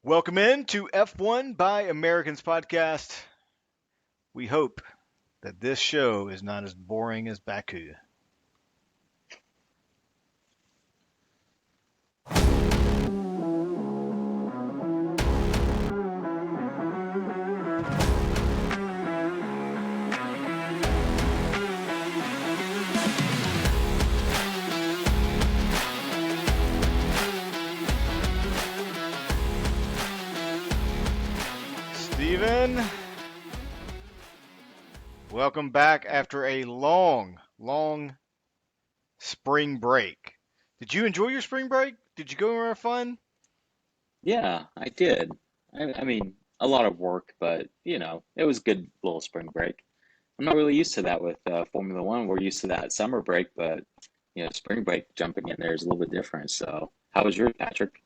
Welcome in to F1 by Americans podcast. We hope that this show is not as boring as Baku. Steven, welcome back after a long spring break. Did you enjoy your spring break? Did you go anywhere fun? Yeah, I did. I mean, a lot of work, but it was a good little spring break. I'm not really used to that with Formula One. We're used to that summer break, but spring break jumping in there is a little bit different. So, how was yours, Patrick?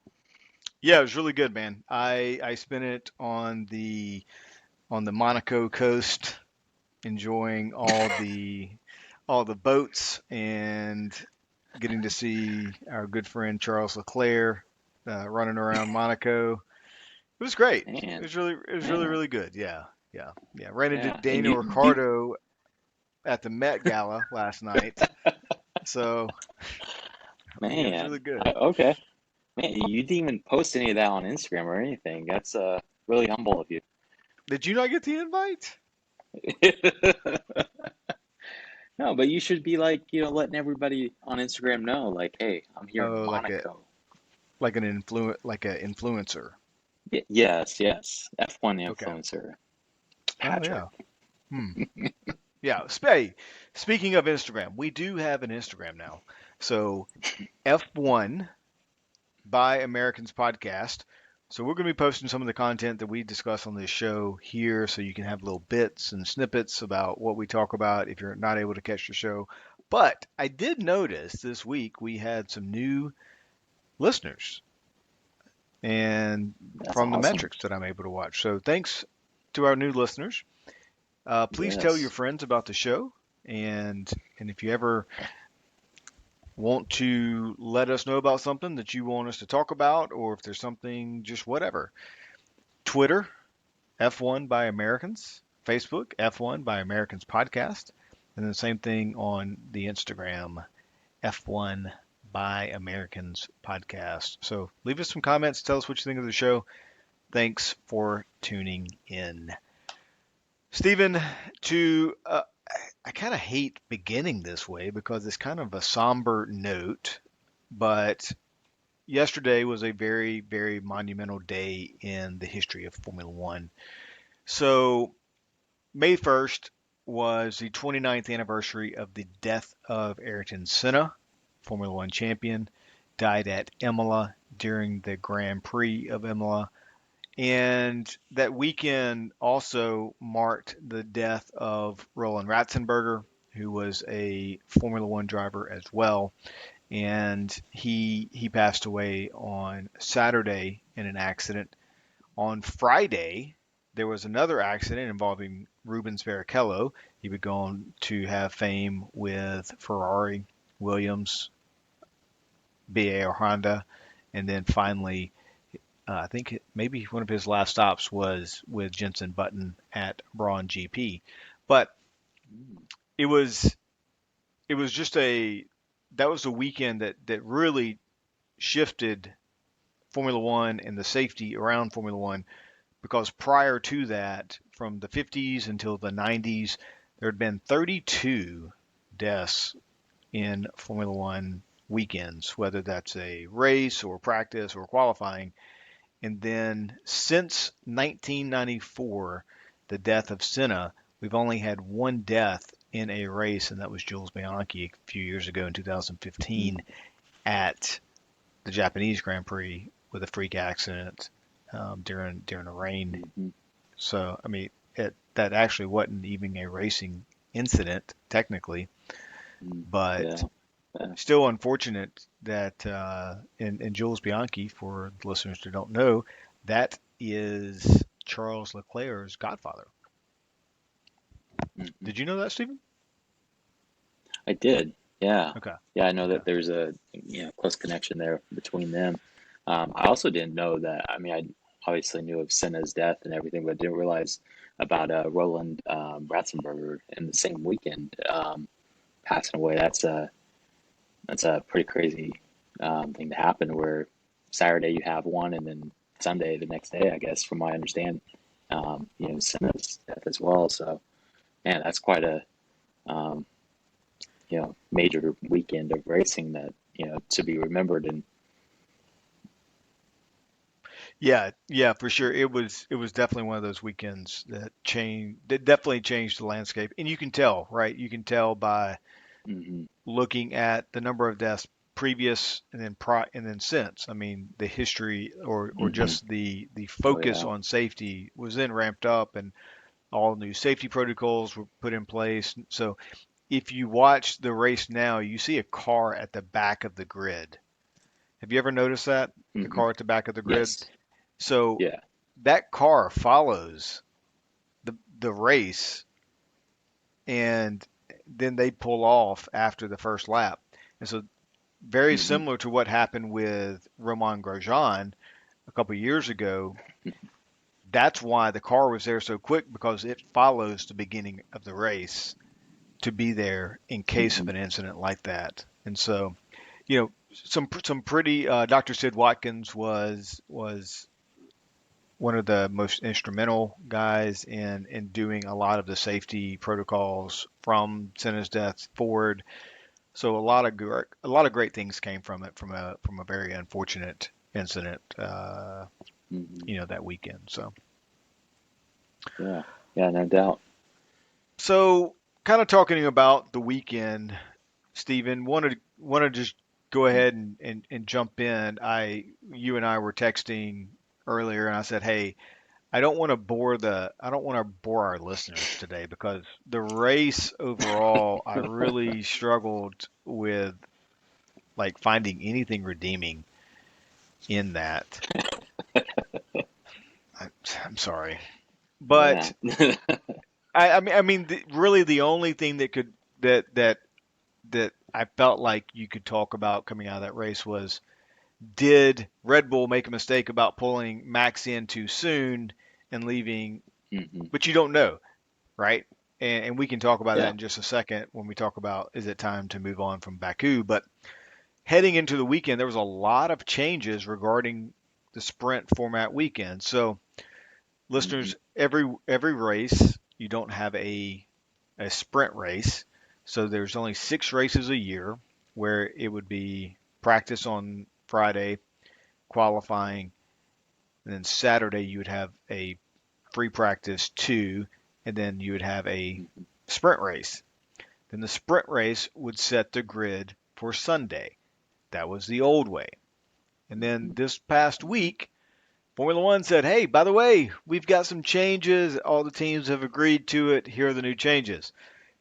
Yeah, it was really good, man. I spent it on the Monaco coast, enjoying all the boats and getting to see our good friend Charles Leclerc running around Monaco. It was great. It Man, was really man, really good. Yeah. Ran into yeah. And Daniel Ricciardo at the Met Gala last night, so yeah, it was man, really good. okay, man, you didn't even post any of that on Instagram or anything. That's really humble of you. Did you not get the invite? No, but you should be like, letting everybody on Instagram know, like, hey, I'm here in Oh, Monaco. like a influencer. Yes, yes. F1 Okay. influencer, Oh Patrick. yeah. Hmm. Yeah. Hey, speaking of Instagram, we do have an Instagram now. So F1 by Americans podcast. So we're going to be posting some of the content that we discuss on this show here, so you can have little bits and snippets about what we talk about if you're not able to catch the show. But I did notice this week we had some new listeners, and That's from the awesome. metrics that I'm able to watch. So thanks to our new listeners. Please tell your Yes. friends about the show, and if you ever want to let us know about something that you want us to talk about, or if there's something, just whatever. Twitter, F1 by Americans. Facebook, F1 by Americans Podcast. And the same thing on the Instagram, F1 by Americans Podcast. So leave us some comments. Tell us what you think of the show. Thanks for tuning in. Stephen, to I kind of hate beginning this way because it's kind of a somber note, but yesterday was a very monumental day in the history of Formula One. So, May 1st was the 29th anniversary of the death of Ayrton Senna, Formula One champion, died at Imola during the Grand Prix of Imola. And that weekend also marked the death of Roland Ratzenberger, who was a Formula One driver as well, and he passed away on Saturday in an accident. On Friday, there was another accident involving Rubens Barrichello. He would go on to have fame with Ferrari, Williams, BA or Honda, and then finally, I think maybe one of his last stops was with Jenson Button at Braun GP. But Mm, it was it was just a that was a weekend that really shifted Formula One and the safety around Formula One, because prior to that, from the 50s until the 90s, there had been 32 deaths in Formula One weekends, whether that's a race or practice or qualifying. And then since 1994, the death of Senna, we've only had one death in a race, and that was Jules Bianchi a few years ago in 2015 mm, at the Japanese Grand Prix with a freak accident during a rain. mhm, So I mean, that actually wasn't even a racing incident technically, mm. but Yeah, yeah. still unfortunate that in Jules Bianchi, for the listeners who don't know, that is Charles Leclerc's godfather. Mhm. Did you know that, Stephen? I did. Yeah. Okay. Yeah, I know Okay. that there's a close connection there between them. I also didn't know that. I mean, obviously knew of Senna's death and everything, but didn't realize about Roland Ratzenberger in the same weekend passing away. That's a pretty crazy thing to happen. Where Saturday you have one, and then Sunday the next day, I guess, from what I understand, Senna's death as well. So, man, that's quite a um, major weekend of racing that to be remembered. And Yeah, yeah, for sure. It was definitely one of those weekends that definitely changed the landscape. And you can tell, right? You can tell by hmm looking at the number of deaths previous and then since. I mean, the history or hmm just the oh focus yeah, on safety was then ramped up and all new safety protocols were put in place. So if you watch the race now, you see a car at the back of the grid. Have you ever noticed that? The hmm car at the back of the grid? yes, So yeah, that car follows the race and then they pull off after the first lap. And so very hmm similar to what happened with Romain Grosjean a couple of years ago. That's why the car was there so quick because it follows the beginning of the race to be there in case of hmm an incident like that. And so, some pretty Dr. Sid Watkins was one of the most instrumental guys in doing a lot of the safety protocols from Senna's death forward. So a lot of great things came from it from a very unfortunate incident, hmm that weekend. yeah, yeah, no doubt. So kind of talking about the weekend, Stephen, wanted to just go ahead and jump in. You and I were texting earlier, and I said, hey, I don't want to bore our listeners today because the race overall, I really struggled with like finding anything redeeming in that. I, I'm sorry, Yeah. but really the only thing that I felt like you could talk about coming out of that race was, did Red Bull make a mistake about pulling Max in too soon and leaving? hmm But you don't know, right? And we can talk about that Yeah. in just a second when we talk about, is it time to move on from Baku? But heading into the weekend, there was a lot of changes regarding the sprint format weekend. So hmm listeners, every race you don't have a sprint race. So there's only 6 races a year where it would be practice on Friday, qualifying, and then Saturday you would have a free practice two, and then you would have a hmm sprint race. Then the sprint race would set the grid for Sunday. That was the old way. And then hmm this past week, Formula One said, hey, by the way, we've got some changes. All the teams have agreed to it. Here are the new changes.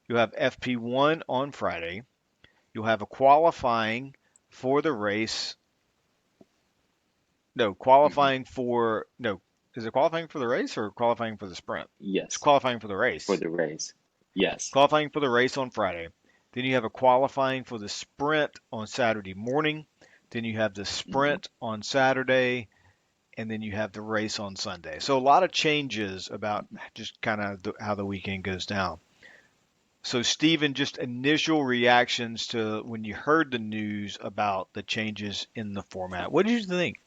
You'll have FP1 on Friday. You'll have a qualifying for the race. No, hmm qualifying for, no, is it qualifying for the race or qualifying for the sprint? It's Yes, qualifying for the for race. the race. Yes. Qualifying for the race on Friday. Then you have a qualifying for the sprint on Saturday morning. Then you have the hmm sprint on Saturday, and then you have the race on Sunday. So a lot of changes about just kind of how the weekend goes down. So Stephen, just initial reactions to when you heard the news about the changes in the format. What did you think?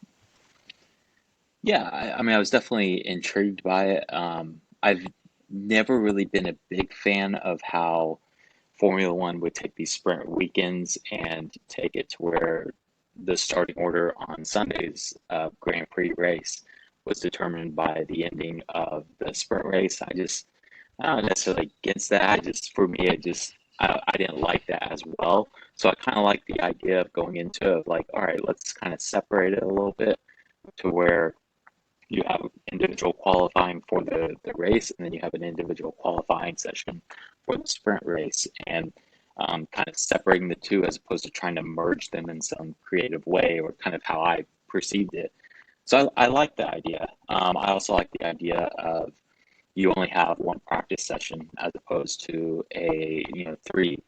Yeah, I mean, I was definitely intrigued by it. I've never really been a big fan of how Formula One would take these sprint weekends and take it to where the starting order on Sunday's Grand Prix race was determined by the ending of the sprint race. I'm not necessarily against that. For me, I didn't like that as well. So I kind of like the idea of going into it like, all right, let's kind of separate it a little bit to where you have individual qualifying for the race, and then you have an individual qualifying session for the sprint race, and kind of separating the two as opposed to trying to merge them in some creative way, or kind of how I perceived it. So I like the idea. I also like the idea of you only have one practice session as opposed to three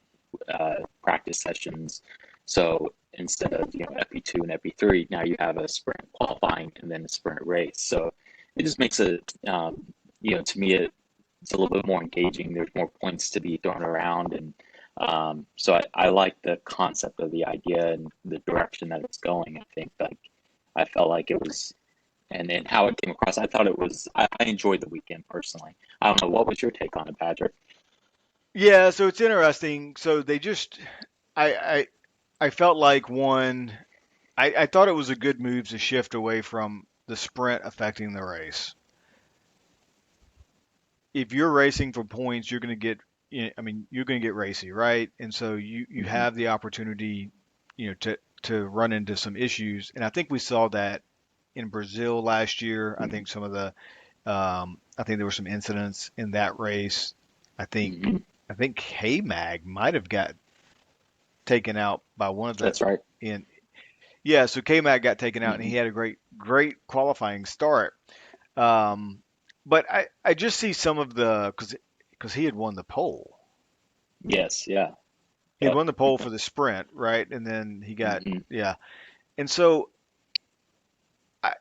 practice sessions. So instead of FP2 and FP3, now you have a sprint qualifying and then a sprint race. So it just makes it, to me, it's a little bit more engaging. There's more points to be thrown around, and so I like the concept of the idea and the direction that it's going. I think like I felt like it was, and how it came across. I thought it was. I enjoyed the weekend personally. I don't know. What was your take on it, Patrick? Yeah, so it's interesting. So they just, I, I, I felt like I thought it was a good move to shift away from the sprint affecting the race. If you're racing for points, you're going to get, I mean, you're going to get racy, right? And so you Hmm. have the opportunity, to run into some issues. And I think we saw that in Brazil last year. I think some of the, I think there were some incidents in that race. I think, Hmm. I think K Mag might have got taken out by one of the That's right. in yeah, so K Mag got taken out and he Hmm. had a great qualifying start. Um, but I just see some of the because he had won the pole. Yes. Yeah. He had Yep. won the pole for the sprint, right? And then he got Hmm. yeah. And so I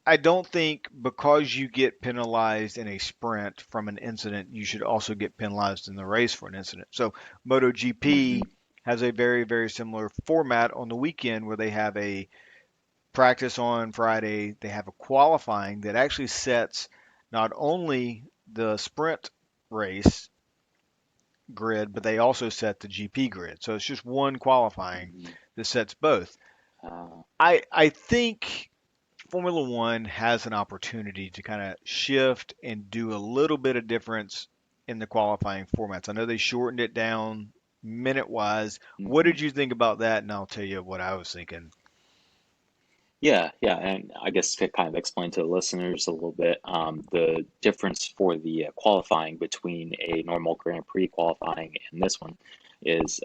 I don't think because you get penalized in a sprint from an incident, you should also get penalized in the race for an incident. So Hmm. MotoGP has a very similar format on the weekend where they have a practice on Friday. They have a qualifying that actually sets not only the sprint race grid, but they also set the GP grid. So it's just one qualifying Hmm. that sets both. Uh, I think Formula One has an opportunity to kind of shift and do a little bit of difference in the qualifying formats. I know they shortened it down minute wise. What hmm. did you think about that? And I'll tell you what I was thinking. Yeah, yeah, and I guess to kind of explain to the listeners a little bit, the difference for the qualifying between a normal Grand Prix qualifying and this one is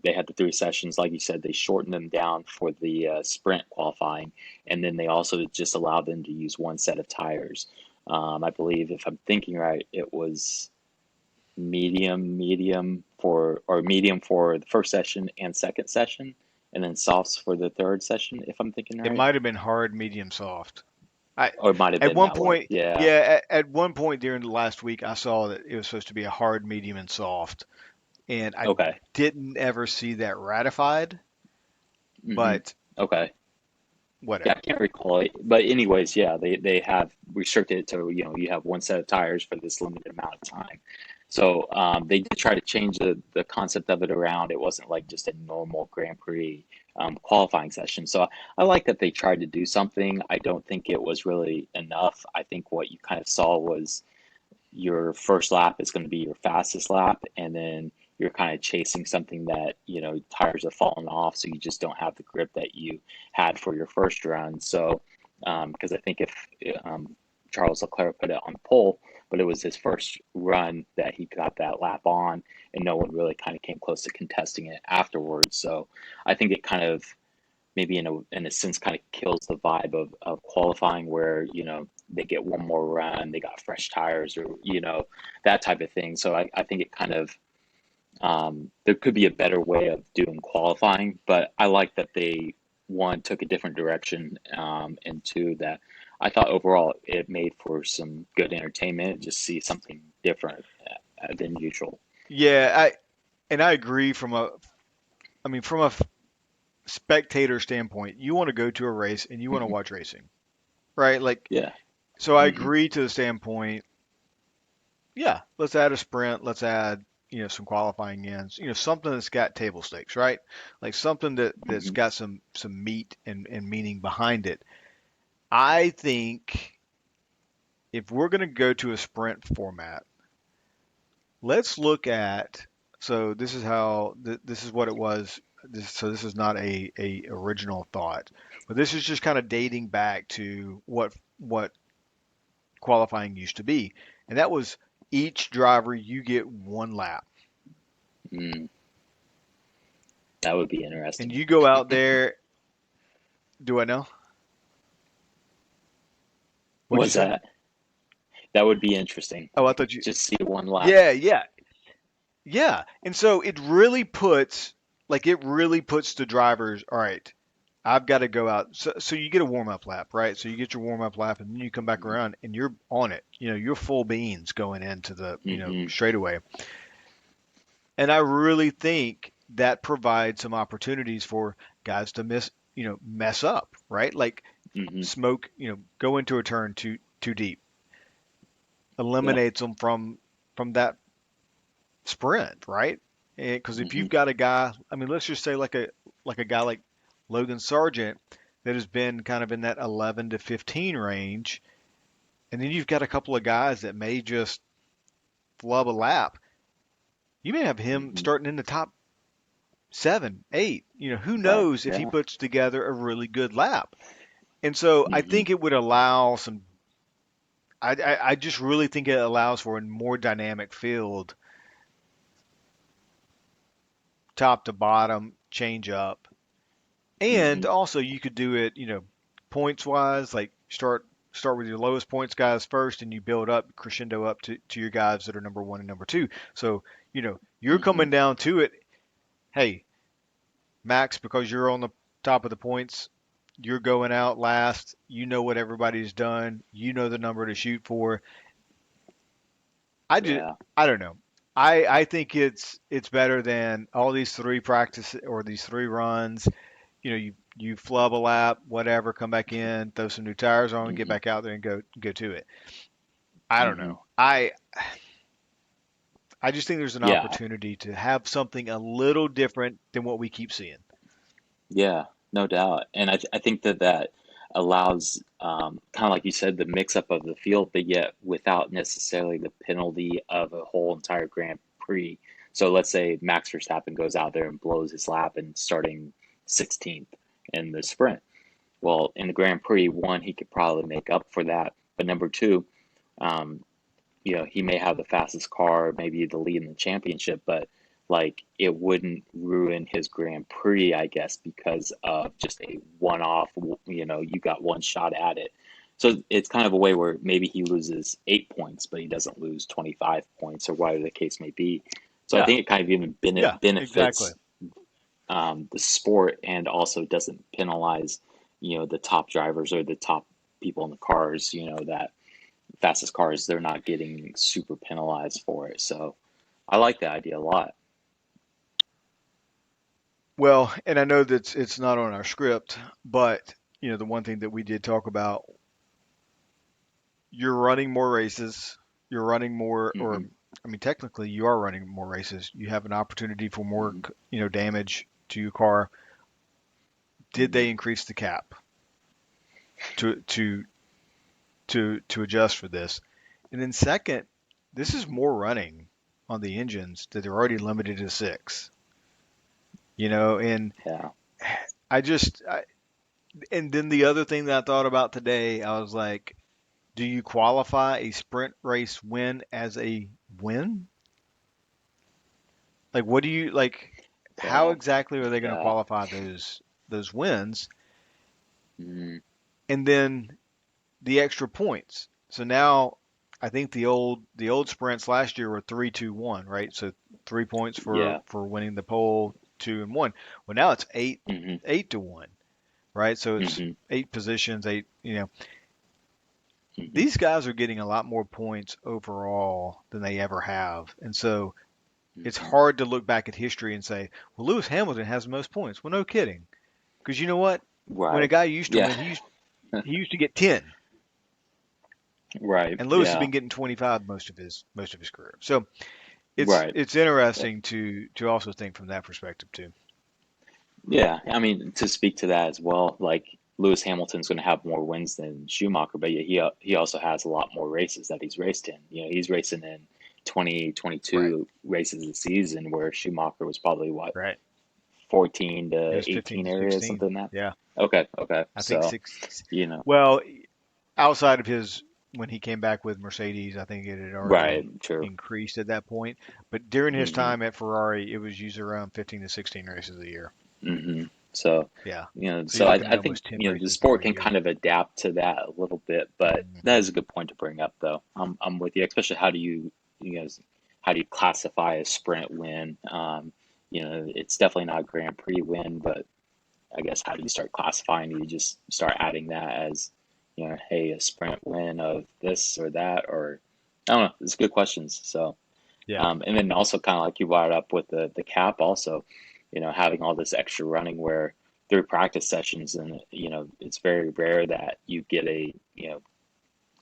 they had the three sessions, like you said, they shortened them down for the sprint qualifying, and then they also just allowed them to use one set of tires. I believe, if I'm thinking right, it was medium for the first session and second session, and then softs for the third session, if I'm thinking It right. might have been hard, medium, soft. I Or it might have at been one that way. point, Yeah. yeah, at one point during the last week, I saw that it was supposed to be a hard, medium, and soft, and I Okay. didn't ever see that ratified, Hmm. but Okay. Yeah, I whatever. can't recall it. But anyways, yeah, they have restricted it to, you have one set of tires for this limited amount of time. So they did try to change the concept of it around. It wasn't like just a normal Grand Prix qualifying session. So I like that they tried to do something. I don't think it was really enough. I think what you kind of saw was your first lap is going to be your fastest lap, and then you're kind of chasing something that tires have fallen off, so you just don't have the grip that you had for your first run. So because I think if um, Charles Leclerc put it on pole, but it was his first run that he got that lap on, and no one really kind of came close to contesting it afterwards. So I think it kind of maybe in a sense kind of kills the vibe of qualifying where they get one more run, they got fresh tires, or that type of thing. So I think it kind of there could be a better way of doing qualifying, but I like that they one took a different direction, and two that I thought overall it made for some good entertainment. Just see something different than usual. Yeah, I agree I mean, from a spectator standpoint, you want to go to a race and you want to Hmm. watch racing, right? Like, Yeah. so I Hmm. agree to the standpoint. Yeah, let's add a sprint. Let's add, some qualifying ends. Something that's got table stakes, right? Like something that's Hmm. got some meat and meaning behind it. I think if we're going to go to a sprint format, let's look at. So this is how this is what it was. So this is not a original thought, but this is just kind of dating back to what qualifying used to be, and that was each driver you get one lap. Mm, that would be And interesting. you go out there. Do I know? What'd you Was say? that? That would be interesting. Oh, I thought you. Just see one lap. Yeah. And so it really puts the drivers. All right. I've got to go out. So you get a warm up lap, right? So you get your warm up lap, and then you come back Mhm. around, and you're on it. You're full beans going into the Mhm. straightaway. And I really think that provides some opportunities for guys to mess up, right? Like Mhm. smoke, go into a turn too deep, Yeah. eliminates them from that sprint, right? Because if Mhm. you've got a guy, I mean, let's just say like a guy like Logan Sargent that has been kind of in that 11 to 15 range, and then you've got a couple of guys that may just flub a lap. You may have him Mhm. starting in the top 7, 8. Who Right. knows if he Yeah. puts together a really good lap. And so I Mhm. think it would allow some. I just really think it allows for a more dynamic field, top to bottom, change up. And Mhm. also you could do it, points wise, like start with your lowest points guys first and you build up crescendo up to your guys that are number 1 and number 2. So, you're Mhm. coming down to it. Hey, Max, because you're on the top of the points, you're going out last. You know what everybody's done. You know the number to shoot for. I just Yeah. I don't know. I think it's better than all these three practice or these three runs. You flub a lap, whatever, come back in, throw some new tires on, get Mhm. back out there and go to it. I don't Mhm. know. I just think there's an Yeah. opportunity to have something a little different than what we keep seeing. Yeah, no doubt. And I think that that allows, kind of like you said, the mix up of the field, but yet without necessarily the penalty of a whole entire Grand Prix. So let's say Max Verstappen goes out there and blows his lap and starting 16th in the sprint. Well, in the Grand Prix, one, he could probably make up for that. But number two, um, he may have the fastest car, maybe the lead in the championship, but like it wouldn't ruin his Grand Prix, I guess, because of just a one-off, you got one shot at it. So it's kind of a way where maybe he loses 8 points, but he doesn't lose 25 points or whatever the case may be. So I Yeah, think it kind of even yeah, exactly. benefits the sport and also doesn't penalize, the top drivers or the top people in the cars, that fastest cars, they're not getting super penalized for it. So I like that idea a lot. Well, and I know that it's not on our script, but the one thing that we did talk about, you're running more races, you're running more, or Hmm. I mean, technically, you are running more races. You have an opportunity for more, Hmm. damage to your car. Did Hmm. they increase the cap to to to adjust for this? And then second, this is more running on the engines that they're already limited to six. And Yeah. I just, and then the other thing that I thought about today, I was like, do you qualify a sprint race win as a win? Like, what do you like? How Yeah. exactly are they going to Yeah. qualify those wins? Hmm. And then the extra points. So now, I think the old sprints last year were 3-2-1, right? So 3 points for Yeah. winning the pole, 2 and 1. Well, now it's eight Hmm. 8-1, right? So it's Hmm. 8 positions, eight. Hmm. These guys are getting a lot more points overall than they ever have, and so it's Hmm. hard to look back at history and say, well, Lewis Hamilton has the most points. Well, no kidding. Because you know what? When a Right. guy used to Yeah. win, he used to get 10, Right. and Lewis has Yeah. been getting 25 most of his career. So it's Right. it's interesting to also think from that perspective too. Yeah. I mean, to speak to that as well, like Lewis Hamilton's going to have more wins than Schumacher, but yet he also has a lot more races that he's raced in. He's racing in Right. 2022 races a season, where Schumacher was probably what, Right. 14 It to was 15 18 to areas, 16. something like Yeah, that. Okay, okay. I think So, six. you know, Well, outside of his when he came back with Mercedes, I think it had right, already true. increased at that point. But during his Hmm. time at Ferrari, it was usually around 15 to 16 races a year. Hmm. So, Yeah. So so you're I, looking I at think, almost 10 the races sport per can year. kind of adapt to that a little bit, but that Hmm. is a good point to bring up, though. I'm with you, especially you guys, how do you classify a sprint win? It's definitely not a Grand Prix win, but I guess, how do you start classifying? Do you just start adding that as, hey, a sprint win of this or that, or I don't know. It's good questions. So, Yeah. and then also kind of like you brought up with the cap also, having all this extra running where through practice sessions, and it's very rare that you get a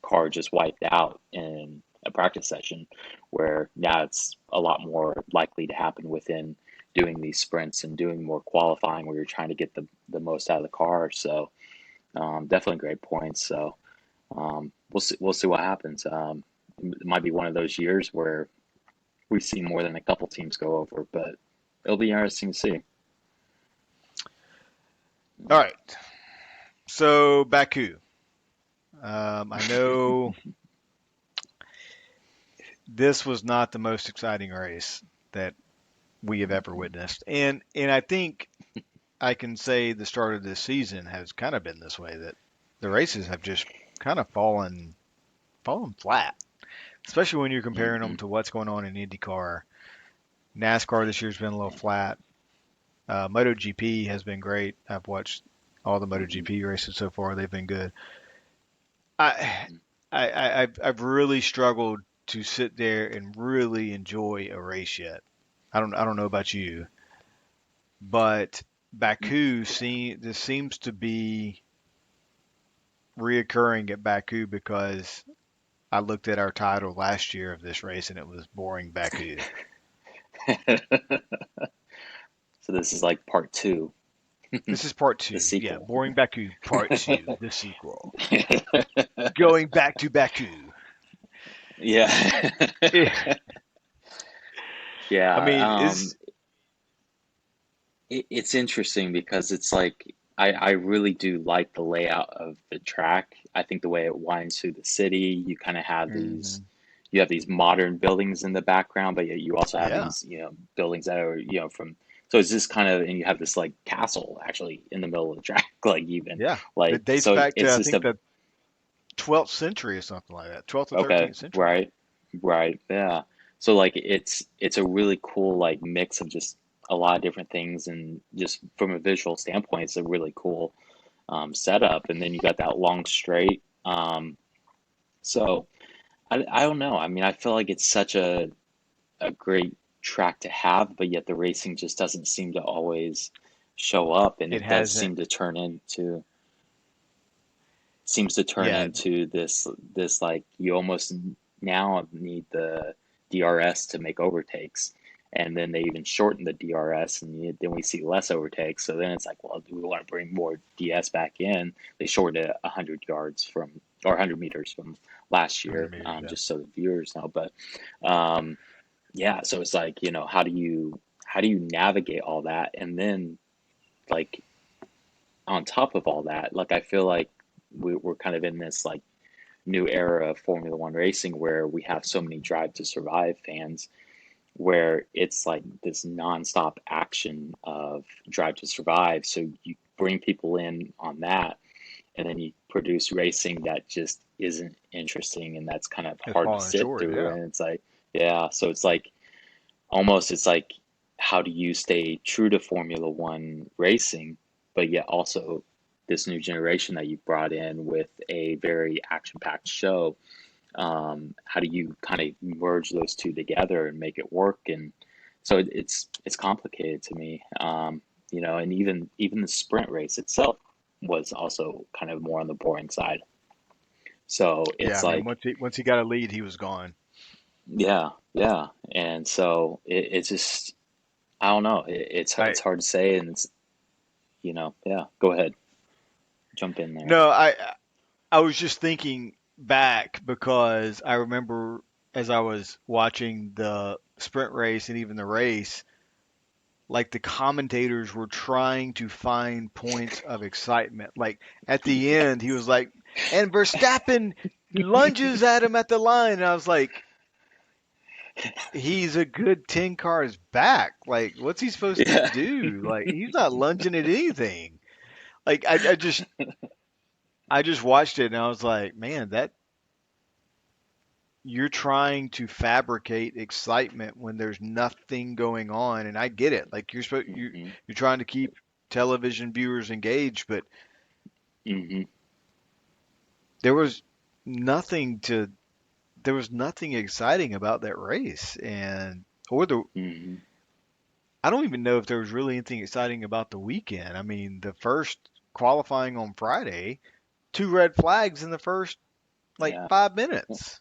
car just wiped out in a practice session, where now it's a lot more likely to happen within doing these sprints and doing more qualifying where you're trying to get the most out of the car. So definitely great points. So we'll see what happens. It might be one of those years where we see more than a couple teams go over, but it'll be interesting to see. All right. So Baku. I know this was not the most exciting race that we have ever witnessed, and I think I can say the start of this season has kind of been this way, that the races have just kind of fallen flat, especially when you're comparing them Hmm. to what's going on in IndyCar. NASCAR this year's been a little flat. MotoGP has been great. I've watched all the Hmm. MotoGP races so far; they've been good. I, I've really struggled to sit there and really enjoy a race yet. I don't know about you, but this seems to be reoccurring at Baku, because I looked at our title last year of this race and it was Boring Baku. So this is like part two, This is part the two. Yeah, sequel. Boring Baku part two, the sequel. Going back to Baku. Yeah. Yeah, I Yeah. mean, is It's interesting because it's like I really do like the layout of the track. I think the way it winds through the city, you kind of have these mhm, you have these modern buildings in the background, but yet you also have yeah, these, buildings that are, from so it's just kind of, and you have this like castle actually in the middle of the track, like even yeah. like That dates so back to it's I just think a the 12th century or something like that. 12th or okay, 13th century. right, right, yeah. So like it's a really cool like mix of just a lot of different things, and just from a visual standpoint, it's a really cool setup. And then you got that long straight. So I don't know. I mean, I feel like it's such a great track to have, but yet the racing just doesn't seem to always show up, and It it does hasn't. seems to turn Yeah, into this like you almost now need the DRS to make overtakes, and then they even shorten the DRS, and then we see less overtakes. So then it's like, well, do we want to bring more DS back in? They shortened it 100 yards from, or 100 meters from last 100 year, meters. Yeah. just so the viewers know. But um, yeah, so it's like, how do you navigate all that, and then like on top of all that, like I feel like we're kind of in this like new era of Formula One racing where we have so many Drive to Survive fans, where it's like this nonstop action of Drive to Survive. So you bring people in on that, and then you produce racing that just isn't interesting, and that's kind of It's hard to falling sit short. through. Yeah. And it's like, yeah, so it's like almost it's like how do you stay true to Formula One racing, but yet also this new generation that you brought in with a very action-packed show. How do you kind of merge those two together and make it work? And so it's complicated to me. And even the sprint race itself was also kind of more on the boring side. So Yeah. it's I mean, like, once he got a lead, he was gone. yeah, yeah. And so it's just I don't know. I It's hard to say, and yeah. Go ahead, jump in there. no, I was just thinking back, because I remember as I was watching the sprint race and even the race, like the commentators were trying to find points of excitement. Like at the end, he was like, and Verstappen lunges at him at the line. And I was like, he's a good 10 cars back. Like, what's he supposed to Yeah, do? Like, he's not lunging at anything. Like, I just watched it and I was like, man, that you're trying to fabricate excitement when there's nothing going on. And I get it. Like, hmm you're trying to keep television viewers engaged, but Hmm. there was nothing to there was nothing exciting about that race, and or the Hmm. I don't even know if there was really anything exciting about the weekend. I mean, the first qualifying on Friday, two red flags in the first like Yeah. 5 minutes.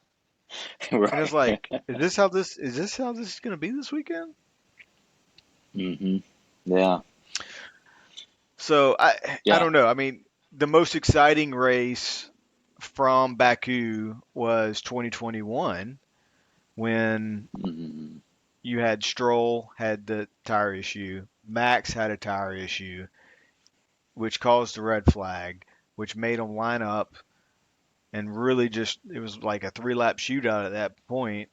And it's Right. like, is this how this is going to be this weekend? Hmm. Yeah. So I Yeah. don't know. I mean, the most exciting race from Baku was 2021 when Hmm. you had Stroll had the tire issue, Max had a tire issue, which caused the red flag, which made them line up and really just it was like a three-lap shootout at that point.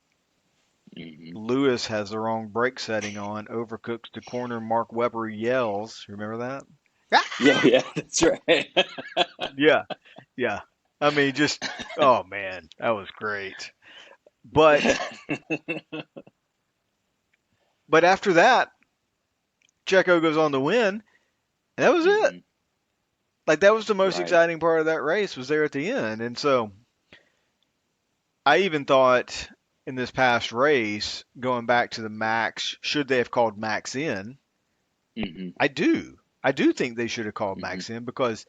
Hmm. Lewis has the wrong brake setting on, overcooks the corner. Mark Webber yells. Remember that? Yeah, yeah, that's right. Yeah, yeah. I mean, just oh man, that was great. But but after that, Checo goes on to win, and that was it. Hmm. Like that was the most Right. exciting part of that race was there at the end. And so I even thought in this past race, going back to the Max, should they have called Max in? Hmm. I do. I do think they should have called Hmm. Max in because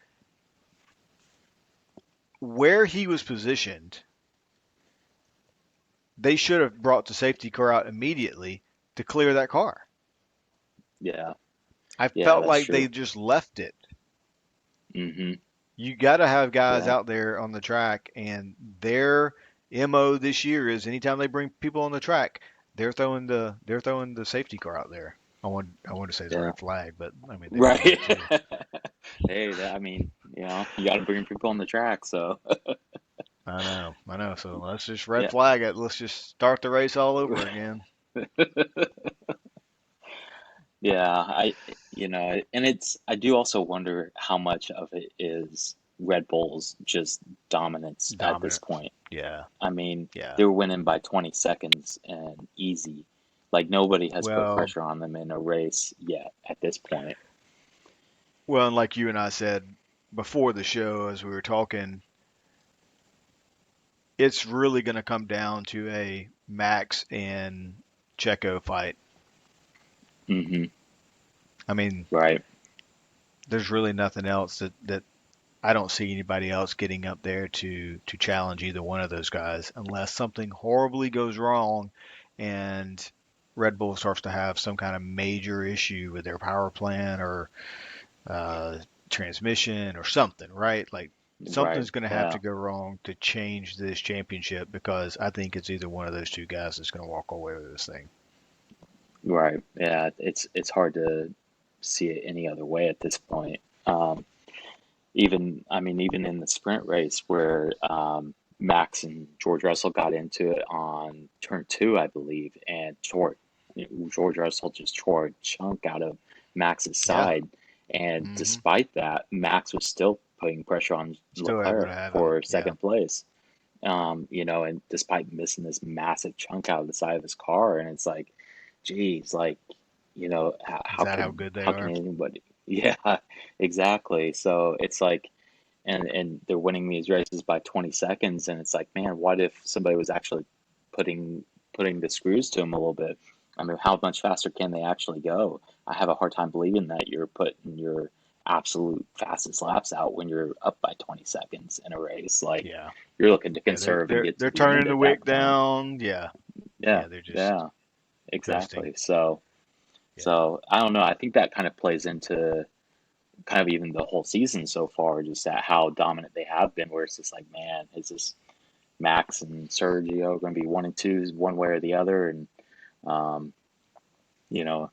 where he was positioned, they should have brought the safety car out immediately to clear that car. Yeah. I Yeah, felt that's like they true. just left it. Hmm. You got to have guys Yeah. out there on the track, and their MO this year is anytime they bring people on the track, they're throwing the safety car out there. I want to say it's a Yeah. red flag, but I mean they were doing Right. it too. Hey, that, I mean, you got to bring people on the track, so I know. So let's just red yeah. flag it. Let's just start the race all over again. Yeah, and I do also wonder how much of it is Red Bull's just dominance at this Dominance. point. Yeah, I mean, yeah. they were winning by 20 seconds and easy. Like nobody has put Well, pressure on them in a race yet at this point. well, and like you and I said before the show, as we were talking, it's really going to come down to a Max and Checo fight. Hmm. I mean, Right. there's really nothing else that I don't see anybody else getting up there to challenge either one of those guys unless something horribly goes wrong and Red Bull starts to have some kind of major issue with their power plant or uh, transmission or something, right? Like Right. something's going to have Yeah. to go wrong to change this championship because I think it's either one of those two guys that's going to walk away with this thing. Right. Yeah. It's hard to see it any other way at this point. Even in the sprint race where Max and George Russell got into it on turn two, I believe, and George Russell just tore a chunk out of Max's Yeah. side, and Hmm. despite that, Max was still putting pressure on Still able to Leclerc have him. for Yeah. second place. And despite missing this massive chunk out of the side of his car, and it's like, geez, like, Is that how good they how can are? anybody? Yeah, exactly. So it's like, and they're winning these races by 20 seconds, and it's like, man, what if somebody was actually putting putting the screws to them a little bit? I mean, how much faster can they actually go? I have a hard time believing that you're putting your absolute fastest laps out when you're up by 20 seconds in a race. Like, Yeah. you're looking to Yeah. conserve and get to They're the end turning the at that wick point. down. Yeah. Yeah, Yeah. They're just yeah, coasting. exactly. So, Yeah. so I don't know. I think that kind of plays into kind of even the whole season so far, just at how dominant they have been. Where it's just like, man, is this Max and Sergio going to be one and twos one way or the other? And um,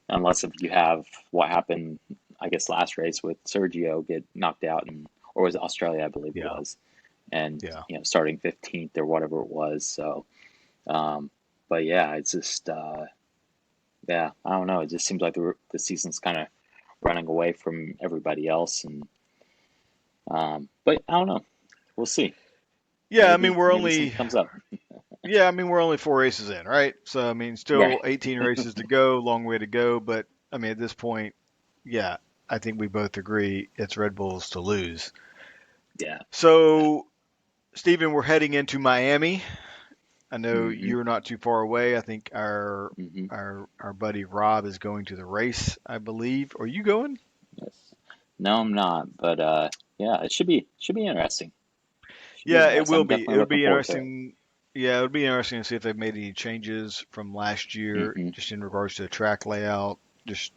unless if you have what happened, I guess last race with Sergio get knocked out, and or was it Australia, I believe it Yeah. was, and Yeah. starting 15th or whatever it was. So, um, but yeah, it's just yeah, I don't know. It just seems like the season's kind of running away from everybody else, and but I don't know. We'll see. Yeah. I mean, Maybe something comes up. we're only four races in, right? So, I mean, Right. still 18 races to go, long way to go. But, I mean, at this point, yeah. I think we both agree it's Red Bulls to lose. Yeah. So, Stephen, we're heading into Miami. I know Hmm. you're not too far away. I think our Hmm. our buddy Rob is going to the race, I believe. Are you going? Yes. No, I'm not, but yeah, it should be interesting. Should be Yeah, it interesting. will I'm be. It definitely would looking be forward to it. interesting. Yeah, it would be interesting to see if they've made any changes from last year, Hmm. just in regards to the track layout. Just,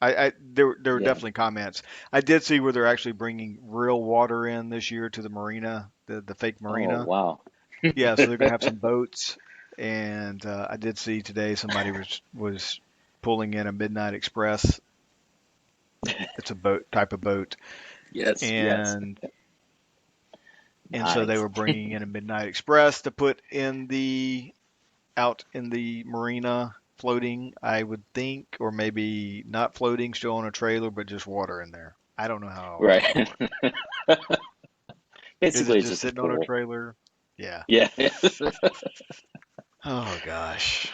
there were Yeah. definitely comments. I did see where they're actually bringing real water in this year to the marina, the fake Oh, marina. wow. Yeah, so they're gonna have some boats, and I did see today somebody was pulling in a Midnight Express. It's a boat type of boat, Yes, yes. and so they Nice. were bringing in a Midnight Express to put in the out in the marina floating, I would think, or maybe not floating, still on a trailer, but just water in there. I don't know how it's going to Right. work. Is it Basically, it's just just a sitting on a pool. trailer? Yeah. Yeah. Oh gosh.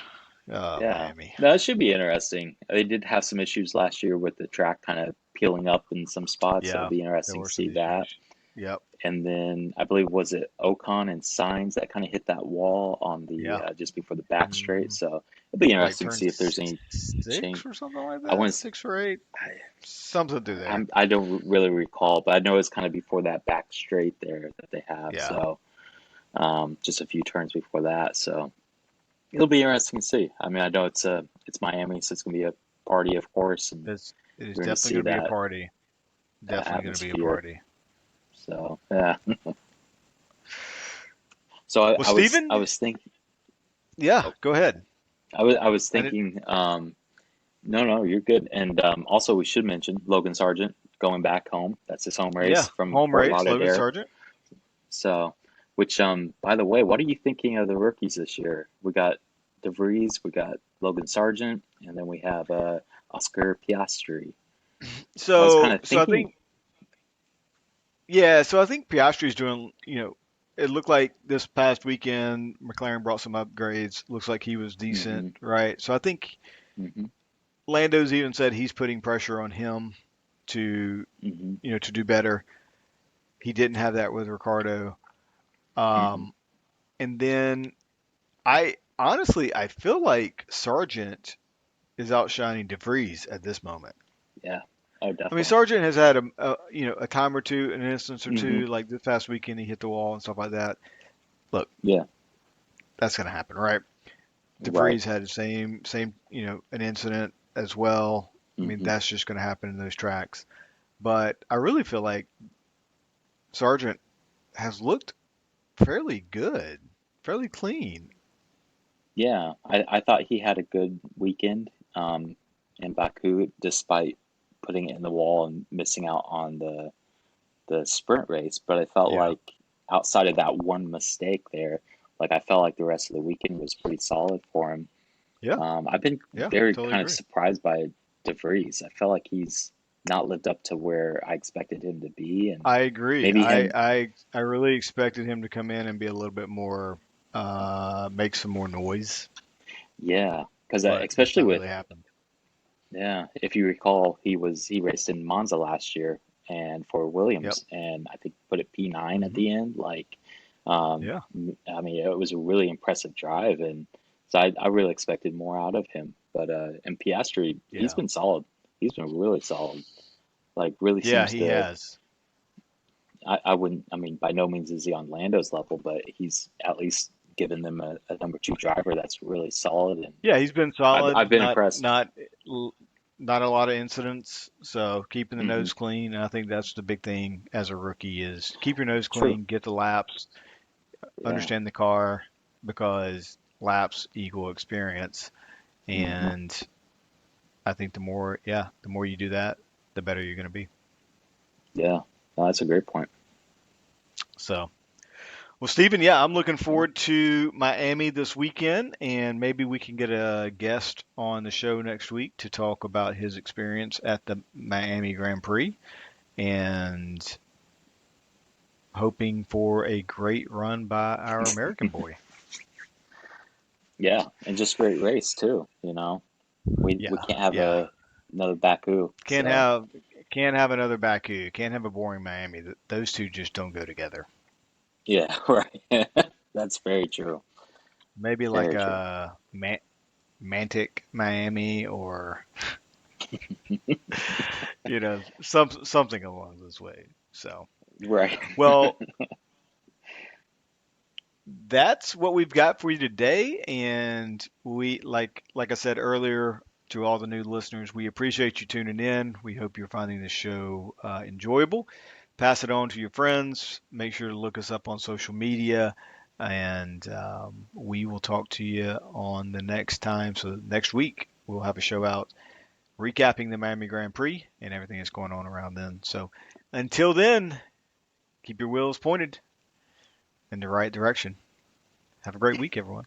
Oh, Yeah. Miami. No, it should be interesting. They did have some issues last year with the track kind of peeling up in some spots, so it'll Yeah, be there interesting to were some see that. issues. Yep. And then I believe was it Ocon and Signs that kind of hit that wall on the Yeah. just before the back straight. hmm So it'll be Like interesting to turn see if there's any change. six or something like I that, want to. 6 or 8, something through there. I don't really recall, but I know it's kind of before that back straight there that they have. Yeah. So just a few turns before that. So it'll be interesting to see. I mean, I know it's Miami, so it's gonna be a party, of course, and It is we're gonna definitely see going to be a that party. Definitely going to be a atmosphere. party. So yeah. So Well, Steven, I was thinking. yeah, Oh, go ahead. I was I did, thinking. No, no, you're good. And also, we should mention Logan Sargent going back home. That's his home yeah, race from home Fort race, Logan Lauderdale. Sargent. So, which, by the way, what are you thinking of the rookies this year? We got DeVries, we got Logan Sargent, and then we have Oscar Piastri. So I was kind So, of thinking, I think Piastri's doing, it looked like this past weekend McLaren brought some upgrades. Looks like he was decent, hmm right? So I think hmm Lando's even said he's putting pressure on him to, hmm to do better. He didn't have that with Ricardo. hmm Um, and then I feel like Sargent is outshining DeVries at this moment. yeah, oh, I mean, definitely. Sargent has had a time or two, an instance or hmm two, like this past weekend he hit the wall and stuff like that. Look, Yeah, that's gonna happen, right? right. DeVries had the same, an incident as well. I mean, hmm that's just gonna happen in those tracks. But I really feel like Sargent has looked fairly good, fairly clean. Yeah, I thought he had a good weekend in Baku, despite putting it in the wall and missing out on the sprint race. But I felt Yeah, like outside of that one mistake there, like I felt like the rest of the weekend was pretty solid for him. yeah, I've been yeah, very totally kind of agree. surprised by DeVries. I felt like he's not lived up to where I expected him to be, and I agree. maybe him, I really expected him to come in and be a little bit more, make some more noise, yeah, because but that's especially not with really happened. yeah, if you recall, he raced in Monza last year and for Yep. Williams, and I think put it P9 at hmm the end. Like, um, Yeah. I mean, it was a really impressive drive, and so I really expected more out of him. But and Piastri, he's Yeah. been solid. He's been really solid. Like, really Yeah, seems he to. has. I wouldn't. I mean, by no means is he on Lando's level, but he's at least given them a number two driver that's really solid, and Yeah, he's been solid. I've been impressed. Not a lot of incidents. So keeping the Hmm. nose clean. And I think that's the big thing as a rookie is keep your nose True. clean, get the laps, Yeah. understand the car because laps equal experience. Hmm. And I think the more you do that, the better you're going to be. Yeah. No, that's a great point. So, well, Stephen, yeah, I'm looking forward to Miami this weekend, and maybe we can get a guest on the show next week to talk about his experience at the Miami Grand Prix, and hoping for a great run by our American boy. Yeah, and just great race too, you know. We Yeah, can't have yeah, another Baku. Can't So have can't have another Baku. Can't have a boring Miami. Those two just don't go together. yeah, right. That's very true. Maybe like Very true. a Mantic Miami or something along those ways. So, Right. well, that's what we've got for you today. And we like I said earlier to all the new listeners, we appreciate you tuning in. We hope you're finding this show enjoyable. Pass it on to your friends. Make sure to look us up on social media, and we will talk to you on the next time. So next week we'll have a show out recapping the Miami Grand Prix and everything that's going on around then. So until then, keep your wheels pointed in the right direction. Have a great week, everyone.